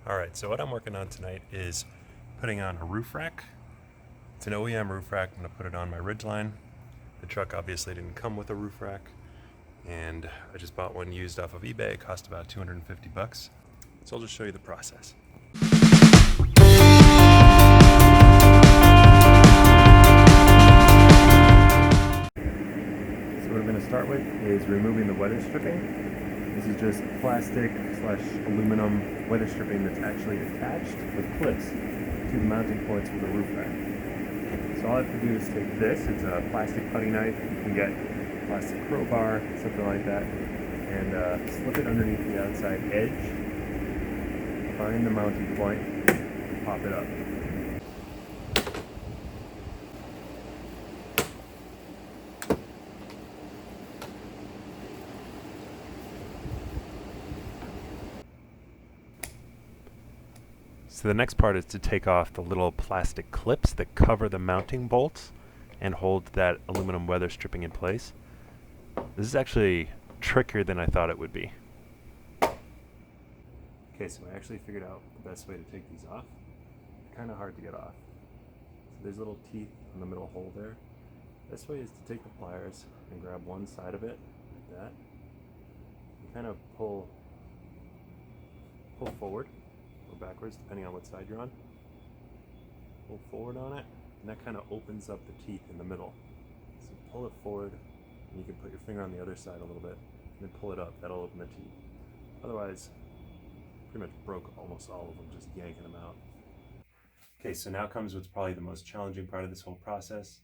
Alright, so what I'm working on tonight is putting on a roof rack. It's an OEM roof rack. I'm going to put it on my Ridgeline. The truck obviously didn't come with a roof rack, and I just bought one used off of eBay. It cost about 250 bucks. So I'll just show you the process. So what I'm going to start with is removing the weather stripping. This is just plastic / aluminum weather stripping that's actually attached with clips to the mounting points for the roof rack. So all I have to do is take this, it's a plastic putty knife, you can get a plastic crowbar, something like that, and slip it underneath the outside edge, find the mounting point, pop it up. So the next part is to take off the little plastic clips that cover the mounting bolts and hold that aluminum weather stripping in place. This is actually trickier than I thought it would be. Okay, so I actually figured out the best way to take these off. They're kind of hard to get off. So there's little teeth in the middle hole there. Best way is to take the pliers and grab one side of it, like that. And kind of pull forward or backwards, depending on what side you're on. Pull forward on it, and that kind of opens up the teeth in the middle. So pull it forward, and you can put your finger on the other side a little bit, and then pull it up. That'll open the teeth. Otherwise, pretty much broke almost all of them, just yanking them out. Okay, so now comes what's probably the most challenging part of this whole process,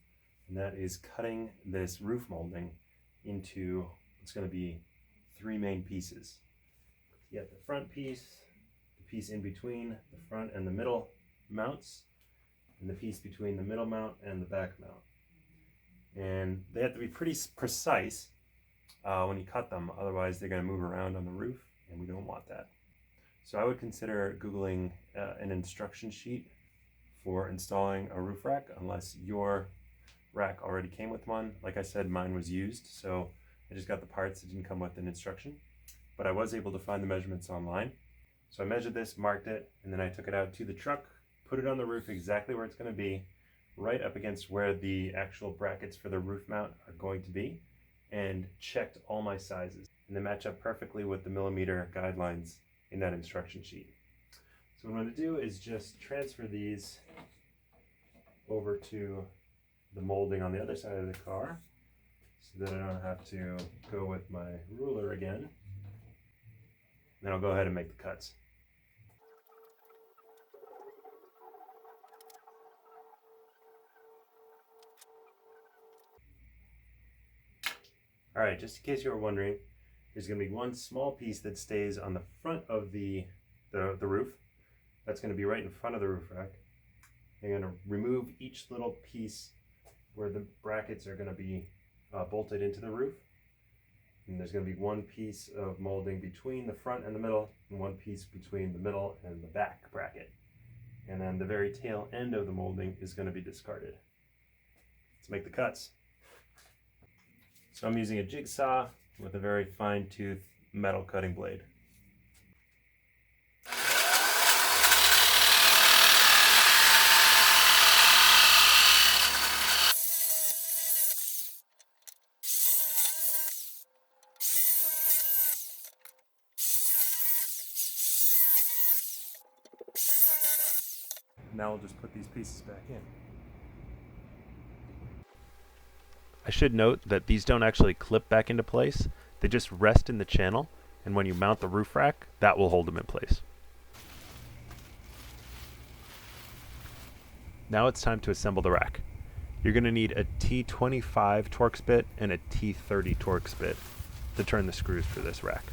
and that is cutting this roof molding into what's going to be 3 main pieces. You got the front piece, the piece in between the front and the middle mounts, and the piece between the middle mount and the back mount. And they have to be pretty precise when you cut them, otherwise they're going to move around on the roof, and we don't want that. So I would consider Googling an instruction sheet for installing a roof rack, unless your rack already came with one. Like I said, mine was used, so I just got the parts. It didn't come with an instruction, but I was able to find the measurements online. So I measured this, marked it, and then I took it out to the truck, put it on the roof exactly where it's going to be, right up against where the actual brackets for the roof mount are going to be, and checked all my sizes. And they match up perfectly with the millimeter guidelines in that instruction sheet. So what I'm going to do is just transfer these over to the molding on the other side of the car, so that I don't have to go with my ruler again. Then I'll go ahead and make the cuts. Alright, just in case you were wondering, there's going to be one small piece that stays on the front of the roof. That's going to be right in front of the roof rack. I'm going to remove each little piece where the brackets are going to be bolted into the roof. And there's going to be one piece of molding between the front and the middle, and one piece between the middle and the back bracket. And then the very tail end of the molding is going to be discarded. Let's make the cuts. So I'm using a jigsaw with a very fine-tooth metal cutting blade. Now we'll just put these pieces back in. I should note that these don't actually clip back into place. They just rest in the channel, and when you mount the roof rack, that will hold them in place. Now it's time to assemble the rack. You're going to need a T25 Torx bit and a T30 Torx bit to turn the screws for this rack.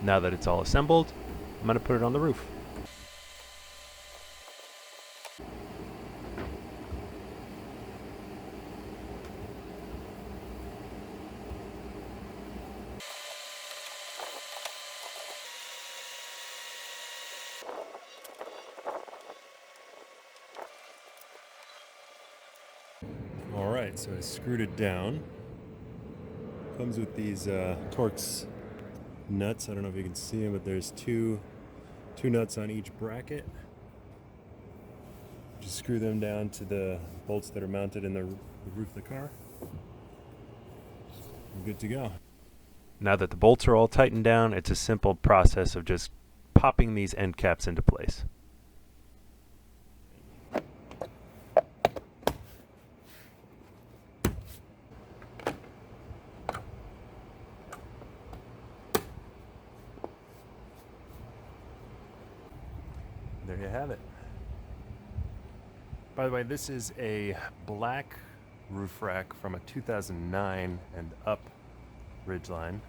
Now that it's all assembled, I'm going to put it on the roof. Alright, so I screwed it down. Comes with these Torx nuts. I don't know if you can see them, but there's two nuts on each bracket. Just screw them down to the bolts that are mounted in the roof of the car. I'm good to go. Now that the bolts are all tightened down, it's a simple process of just popping these end caps into place. There you have it. By the way, this is a black roof rack from a 2009 and up Ridgeline.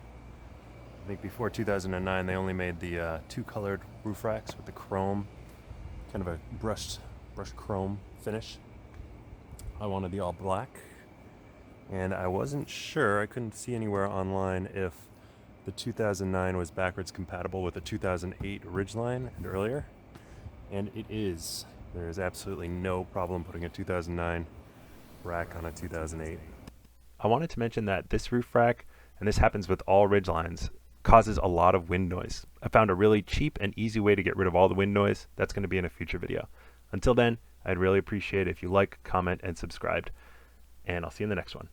I think before 2009 they only made the two colored roof racks with the chrome, kind of a brushed chrome finish. I wanted the all black, and I wasn't sure, I couldn't see anywhere online if the 2009 was backwards compatible with the 2008 Ridgeline and earlier, and it is. There is absolutely no problem putting a 2009 rack on a 2008. I wanted to mention that this roof rack, and this happens with all Ridgelines, causes a lot of wind noise. I found a really cheap and easy way to get rid of all the wind noise. That's going to be in a future video. Until then, I'd really appreciate it if you like, comment, and subscribed, and I'll see you in the next one.